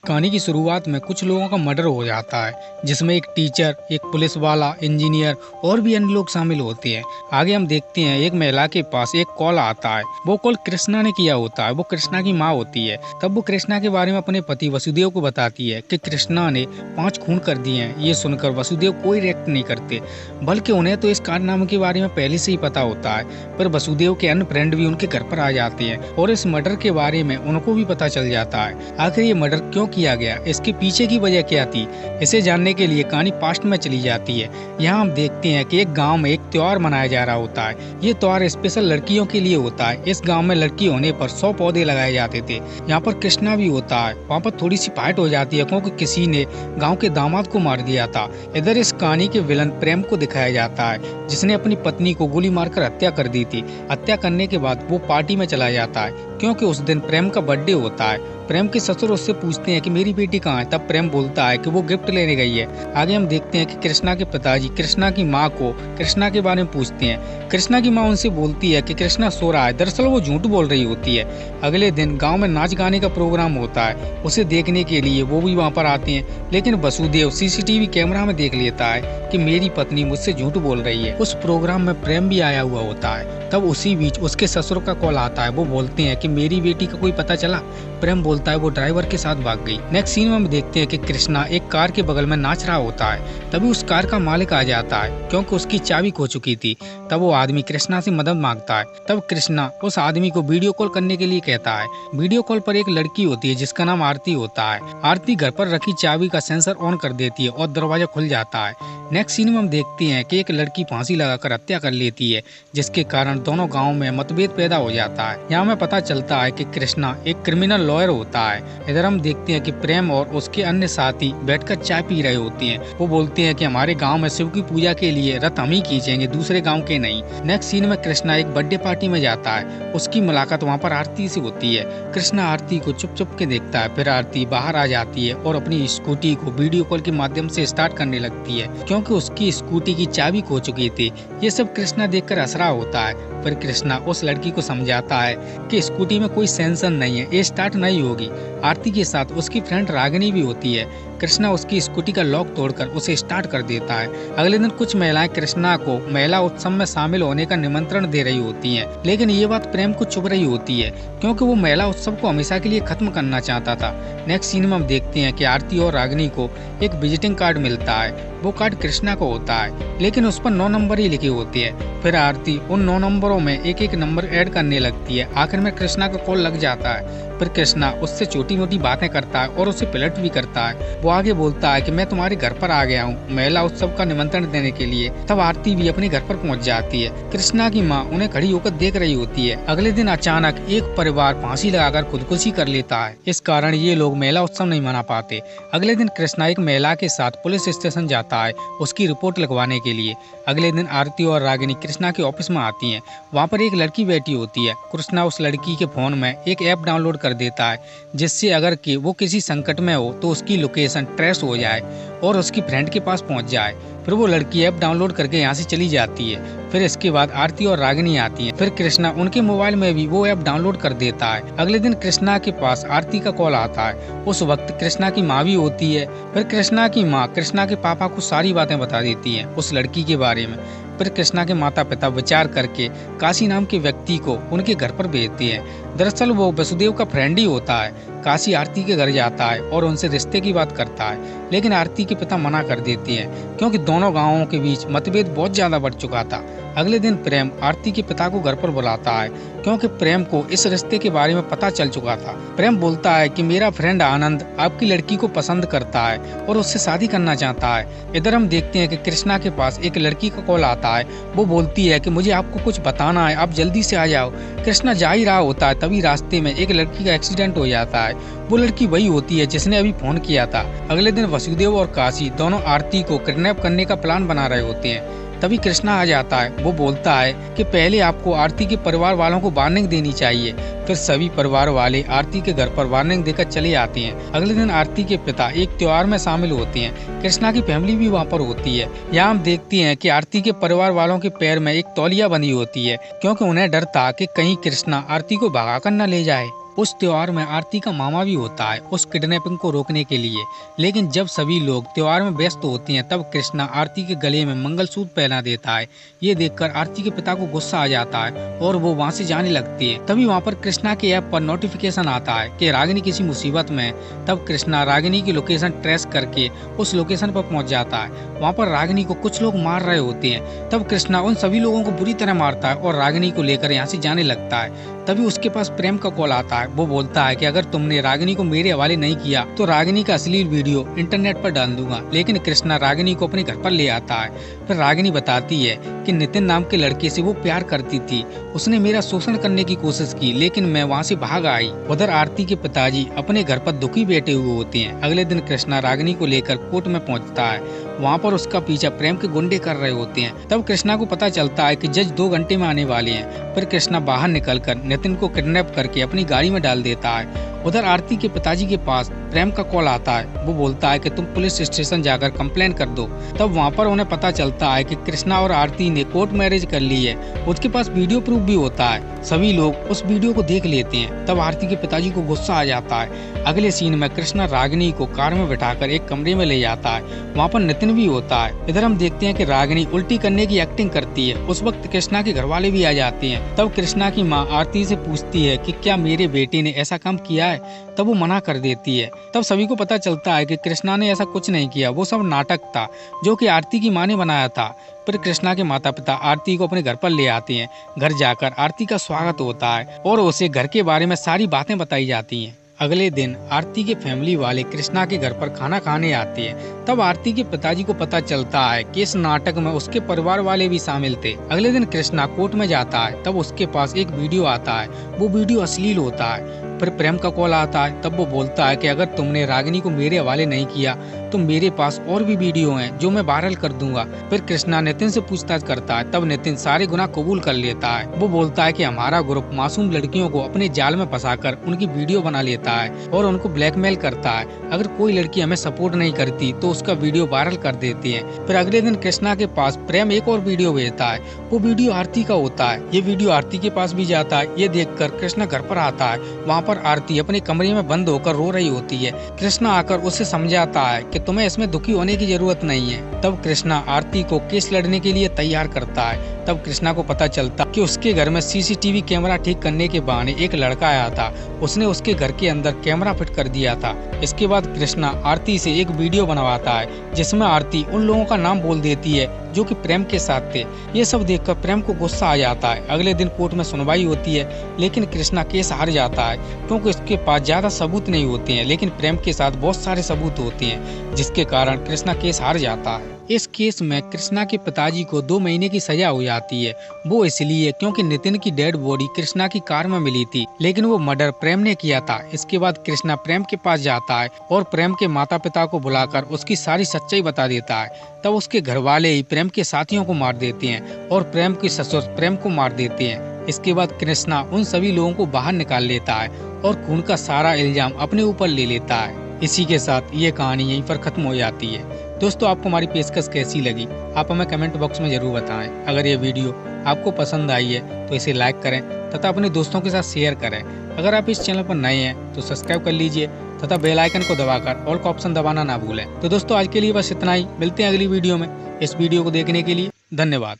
कहानी की शुरुआत में कुछ लोगों का मर्डर हो जाता है, जिसमें एक टीचर, एक पुलिस वाला, इंजीनियर और भी अन्य लोग शामिल होते हैं। आगे हम देखते हैं एक महिला के पास एक कॉल आता है। वो कॉल कृष्णा ने किया होता है। वो कृष्णा की माँ होती है। तब वो कृष्णा के बारे में अपने पति वसुदेव को बताती है कि कृष्णा ने 5 खून कर दिए हैं। ये सुनकर वसुदेव कोई रिएक्ट नहीं करते, बल्कि उन्हें तो इस कारनामे के बारे में पहले से ही पता होता है। पर वसुदेव के अन्य फ्रेंड भी उनके घर पर आ जाते हैं और इस मर्डर के बारे में उनको भी पता चल जाता है। आखिर ये मर्डर क्यों किया गया, इसके पीछे की वजह क्या थी, इसे जानने के लिए कहानी पास्ट में चली जाती है। यहाँ हम देखते हैं कि एक गांव में एक त्योहार मनाया जा रहा होता है। ये त्योहार स्पेशल लड़कियों के लिए होता है। इस गांव में लड़की होने पर 100 पौधे लगाए जाते थे। यहाँ पर कृष्णा भी होता है। वहाँ पर थोड़ी सी फाइट हो जाती है क्योंकि किसी ने गाँव के दामाद को मार दिया था। इधर इस कहानी के विलन प्रेम को दिखाया जाता है, जिसने अपनी पत्नी को गोली मारकर हत्या कर दी थी। हत्या करने के बाद वो पार्टी में चला जाता है क्योंकि उस दिन प्रेम का बर्थडे होता है। प्रेम के ससुर उससे पूछते हैं कि मेरी बेटी कहाँ है। तब प्रेम बोलता है कि वो गिफ्ट लेने गई है। आगे हम देखते हैं कि कृष्णा के पिताजी कृष्णा की माँ को कृष्णा के बारे में पूछते हैं। कृष्णा की माँ उनसे बोलती है कि कृष्णा सो रहा है। दरअसल वो झूठ बोल रही होती है। अगले दिन गाँव में नाच गाने का प्रोग्राम होता है। उसे देखने के लिए वो भी वहाँ पर आते हैं, लेकिन वसुदेव CCTV कैमरा में देख लेता है कि मेरी पत्नी मुझसे झूठ बोल रही है। उस प्रोग्राम में प्रेम भी आया हुआ होता है। तब उसी बीच उसके ससुर का कॉल आता है। वो बोलते हैं कि मेरी बेटी का कोई पता चला। प्रेम बोलता है वो ड्राइवर के साथ भाग गई। नेक्स्ट सीन में हम देखते हैं कि कृष्णा एक कार के बगल में नाच रहा होता है। तभी उस कार का मालिक आ जाता है क्योंकि उसकी चाबी खो चुकी थी। तब वो आदमी कृष्णा से मदद मांगता है। तब कृष्णा उस आदमी को वीडियो कॉल करने के लिए कहता है। वीडियो कॉल पर एक लड़की होती है जिसका नाम आरती होता है। आरती घर पर रखी चाबी का सेंसर ऑन कर देती है और दरवाजा खुल जाता है। नेक्स्ट सीन में हम देखते हैं कि एक लड़की फांसी लगाकर हत्या कर लेती है, जिसके कारण दोनों गाँव में मतभेद पैदा हो जाता है। यहाँ में पता चलता है कि कृष्णा एक क्रिमिनल लॉयर होता है। इधर हम देखते हैं कि प्रेम और उसके अन्य साथी बैठकर चाय पी रहे होते हैं। वो बोलते हैं कि हमारे गांव में शिव की पूजा के लिए रथ हम ही खींचेंगे, दूसरे गांव के नहीं। नेक्स्ट सीन में कृष्णा एक बर्थडे पार्टी में जाता है। उसकी मुलाकात वहां पर आरती से होती है। कृष्णा आरती को चुप चुप के देखता है। फिर आरती बाहर आ जाती है और अपनी स्कूटी को वीडियो कॉल के माध्यम से स्टार्ट करने लगती है क्योंकि उसकी स्कूटी की चाबी खो चुकी थी। ये सब कृष्णा देखकर हंस रहा होता है। पर कृष्णा उस लड़की को समझाता है कि स्कूटी में कोई सेंसर नहीं है, ये स्टार्ट नहीं होगी। आरती के साथ उसकी फ्रेंड रागिनी भी होती है। कृष्णा उसकी स्कूटी का लॉक तोड़कर उसे स्टार्ट कर देता है। अगले दिन कुछ महिलाएं कृष्णा को महिला उत्सव में शामिल होने का निमंत्रण दे रही होती हैं, लेकिन ये बात प्रेम को चुभ रही होती है क्योंकि वो महिला उत्सव को हमेशा के लिए खत्म करना चाहता था। नेक्स्ट सीन में हम देखते हैं कि आरती और रागिनी को एक विजिटिंग कार्ड मिलता है। वो कार्ड कृष्णा को होता है, लेकिन उस पर 9 नंबर ही लिखे होते हैं। फिर आरती उन 9 नंबरों में एक एक नंबर ऐड करने लगती है। आखिर में कृष्णा का कॉल लग जाता है। फिर कृष्णा उससे छोटी मोटी बातें करता है और उसे पलट भी करता है। वो आगे बोलता है कि मैं तुम्हारे घर पर आ गया हूँ महिला उत्सव का निमंत्रण देने के लिए। तब आरती भी अपने घर पर पहुँच जाती है। कृष्णा की माँ उन्हें खड़ी होकर देख रही होती है। अगले दिन अचानक एक परिवार फांसी लगाकर खुदकुशी कर लेता है। इस कारण ये लोग महिला उत्सव नहीं मना पाते। अगले दिन कृष्णा एक महिला के साथ पुलिस स्टेशन जाता है उसकी रिपोर्ट लिखवाने के लिए। अगले दिन आरती और रागिनी कृष्णा के ऑफिस में आती हैं। वहाँ पर एक लड़की बैठी होती है। कृष्णा उस लड़की के फोन में एक ऐप डाउनलोड कर देता है, जिससे अगर कि वो किसी संकट में हो तो उसकी लोकेशन ट्रेस हो जाए और उसकी फ्रेंड के पास पहुंच जाए। फिर वो लड़की ऐप डाउनलोड करके यहाँ से चली जाती है। फिर इसके बाद आरती और रागिनी आती हैं। फिर कृष्णा उनके मोबाइल में भी वो ऐप डाउनलोड कर देता है। अगले दिन कृष्णा के पास आरती का कॉल आता है। उस वक्त कृष्णा की माँ भी होती है। फिर कृष्णा की माँ कृष्णा के पापा को सारी बातें बता देती है उस लड़की के बारे में। फिर कृष्णा के माता पिता विचार करके काशी नाम के व्यक्ति को उनके घर पर भेजते हैं। दरअसल वो वसुदेव का फ्रेंड ही होता है। काशी आरती के घर जाता है और उनसे रिश्ते की बात करता है, लेकिन आरती के पिता मना कर देते हैं क्योंकि दोनों गांवों के बीच मतभेद बहुत ज्यादा बढ़ चुका था। अगले दिन प्रेम आरती के पिता को घर पर बुलाता है क्योंकि प्रेम को इस रिश्ते के बारे में पता चल चुका था। प्रेम बोलता है कि मेरा फ्रेंड आनंद आपकी लड़की को पसंद करता है और उससे शादी करना चाहता है। इधर हम देखते हैं कि कृष्णा के पास एक लड़की का कॉल आता है। वो बोलती है कि मुझे आपको कुछ बताना है, आप जल्दी से आ जाओ। कृष्णा जा ही रहा होता है, तभी रास्ते में एक लड़की का एक्सीडेंट हो जाता है। वो लड़की वही होती है जिसने अभी फोन किया था। अगले दिन वसुदेव और काशी दोनों आरती को किडनैप करने का प्लान बना रहे होते हैं। तभी कृष्णा आ जाता है। वो बोलता है कि पहले आपको आरती के परिवार वालों को वार्निंग देनी चाहिए। फिर सभी परिवार वाले आरती के घर पर वार्निंग देकर चले आते हैं। अगले दिन आरती के पिता एक त्योहार में शामिल होते हैं। कृष्णा की फैमिली भी वहाँ पर होती है। यहाँ हम देखते हैं कि आरती के परिवार वालों के पैर में एक तौलिया बंधी होती है क्योंकि उन्हें डर था कि कहीं कृष्णा आरती को भगा कर न ले जाए। उस त्योहार में आरती का मामा भी होता है उस किडनैपिंग को रोकने के लिए। लेकिन जब सभी लोग त्योहार में व्यस्त होते हैं तब कृष्णा आरती के गले में मंगलसूत्र पहना देता है। ये देखकर आरती के पिता को गुस्सा आ जाता है और वो वहाँ से जाने लगती है। तभी वहाँ पर कृष्णा के ऐप पर नोटिफिकेशन आता है कि रागिनी किसी मुसीबत में है। तब कृष्णा रागिनी की लोकेशन ट्रेस करके उस लोकेशन पर पहुँच जाता है। वहाँ पर रागिनी को कुछ लोग मार रहे होते हैं। तब कृष्णा उन सभी लोगों को बुरी तरह मारता है और रागिनी को लेकर यहाँ से जाने लगता है। तभी उसके पास प्रेम का कॉल आता है। वो बोलता है कि अगर तुमने रागिनी को मेरे हवाले नहीं किया तो रागिनी का अश्लील वीडियो इंटरनेट पर डाल दूंगा। लेकिन कृष्णा रागिनी को अपने घर पर ले आता है। फिर रागिनी बताती है कि नितिन नाम के लड़के से वो प्यार करती थी। उसने मेरा शोषण करने की कोशिश की लेकिन मैं वहाँ से भाग आई। उधर आरती के पिताजी अपने घर पर दुखी बैठे हुए होते हैं। अगले दिन कृष्णा रागिनी को लेकर कोर्ट में पहुँचता है। वहाँ पर उसका पीछा प्रेम के गुंडे कर रहे होते हैं। तब कृष्णा को पता चलता है कि जज 2 घंटे में आने वाले हैं। फिर कृष्णा बाहर निकलकर नितिन को किडनैप करके अपनी गाड़ी में डाल देता है। उधर आरती के पिताजी के पास प्रेम का कॉल आता है। वो बोलता है कि तुम पुलिस स्टेशन जाकर कंप्लेन कर दो। तब वहाँ पर उन्हें पता चलता है कि कृष्णा और आरती ने कोर्ट मैरिज कर ली है। उसके पास वीडियो प्रूफ भी होता है। सभी लोग उस वीडियो को देख लेते हैं। तब आरती के पिताजी को गुस्सा आ जाता है। अगले सीन में कृष्णा रागिनी को कार में बिठाकर एक कमरे में ले जाता है। वहाँ पर नितिन भी होता है। इधर हम देखते हैं कि रागिनी उल्टी करने की एक्टिंग करती है। उस वक्त कृष्णा के घर वाले भी आ जाते हैं। तब कृष्णा की माँ आरती से पूछती है कि क्या मेरे बेटे ने ऐसा काम किया है। तब वो मना कर देती है। तब सभी को पता चलता है कि कृष्णा ने ऐसा कुछ नहीं किया, वो सब नाटक था जो कि आरती की माँ ने बनाया था। फिर कृष्णा के माता पिता आरती को अपने घर पर ले आते हैं। घर जाकर आरती का स्वागत होता है और उसे घर के बारे में सारी बातें बताई जाती हैं। अगले दिन आरती के फैमिली वाले कृष्णा के घर पर खाना खाने आते हैं। तब आरती के पिताजी को पता चलता है कि इस नाटक में उसके परिवार वाले भी शामिल थे। अगले दिन कृष्णा कोर्ट में जाता है। तब उसके पास एक वीडियो आता है। वो वीडियो अश्लील होता है। फिर प्रेम का कॉल आता है। तब वो बोलता है कि अगर तुमने रागिनी को मेरे हवाले नहीं किया तो मेरे पास और भी वीडियो हैं जो मैं वायरल कर दूंगा। फिर कृष्णा नितिन से पूछताछ करता है। तब नितिन सारे गुनाह कबूल कर लेता है। वो बोलता है कि हमारा ग्रुप मासूम लड़कियों को अपने जाल में फंसाकर उनकी वीडियो बना लेता है और उनको ब्लैकमेल करता है। अगर कोई लड़की हमें सपोर्ट नहीं करती तो उसका वीडियो वायरल कर देती है। फिर अगले दिन कृष्णा के पास प्रेम एक और वीडियो भेजता है। वो वीडियो आरती का होता है। ये वीडियो आरती के पास भी जाता है। ये देखकर कृष्णा घर पर आता है। वहाँ पर आरती अपने कमरे में बंद होकर रो रही होती है। कृष्णा आकर उसे समझाता है कि तुम्हें इसमें दुखी होने की जरूरत नहीं है। तब कृष्णा आरती को केस लड़ने के लिए तैयार करता है। तब कृष्णा को पता चलता कि उसके घर में सीसीटीवी कैमरा ठीक करने के बहाने एक लड़का आया था। उसने उसके घर के अंदर कैमरा फिट कर दिया था। इसके बाद कृष्णा आरती से एक वीडियो बनवाता है जिसमें आरती उन लोगों का नाम बोल देती है जो कि प्रेम के साथ थे। ये सब देखकर प्रेम को गुस्सा आ जाता है। अगले दिन कोर्ट में सुनवाई होती है लेकिन कृष्णा केस हार जाता है क्योंकि उसके पास ज्यादा सबूत नहीं होते हैं। लेकिन प्रेम के साथ बहुत सारे सबूत होते हैं जिसके कारण कृष्णा केस हार जाता है। इस केस में कृष्णा के पिताजी को 2 महीने की सजा हो जाती है। वो इसलिए क्योंकि नितिन की डेड बॉडी कृष्णा की कार में मिली थी लेकिन वो मर्डर प्रेम ने किया था। इसके बाद कृष्णा प्रेम के पास जाता है और प्रेम के माता पिता को बुलाकर उसकी सारी सच्चाई बता देता है। तब उसके घर वाले ही प्रेम के साथियों को मार देते हैं और प्रेम के ससुर प्रेम को मार देते हैं। इसके बाद कृष्णा उन सभी लोगों को बाहर निकाल लेता है और खून का सारा इल्जाम अपने ऊपर ले लेता है। इसी के साथ ये कहानी यहीं पर खत्म हो जाती है। दोस्तों, आपको हमारी पेशकश कैसी लगी आप हमें कमेंट बॉक्स में जरूर बताएं। अगर ये वीडियो आपको पसंद आई है तो इसे लाइक करें तथा अपने दोस्तों के साथ शेयर करें। अगर आप इस चैनल पर नए हैं तो सब्सक्राइब कर लीजिए तथा बेल आइकन को दबाकर ऑल का ऑप्शन दबाना ना भूलें। तो दोस्तों, आज के लिए बस इतना ही। मिलते हैं अगली वीडियो में। इस वीडियो को देखने के लिए धन्यवाद।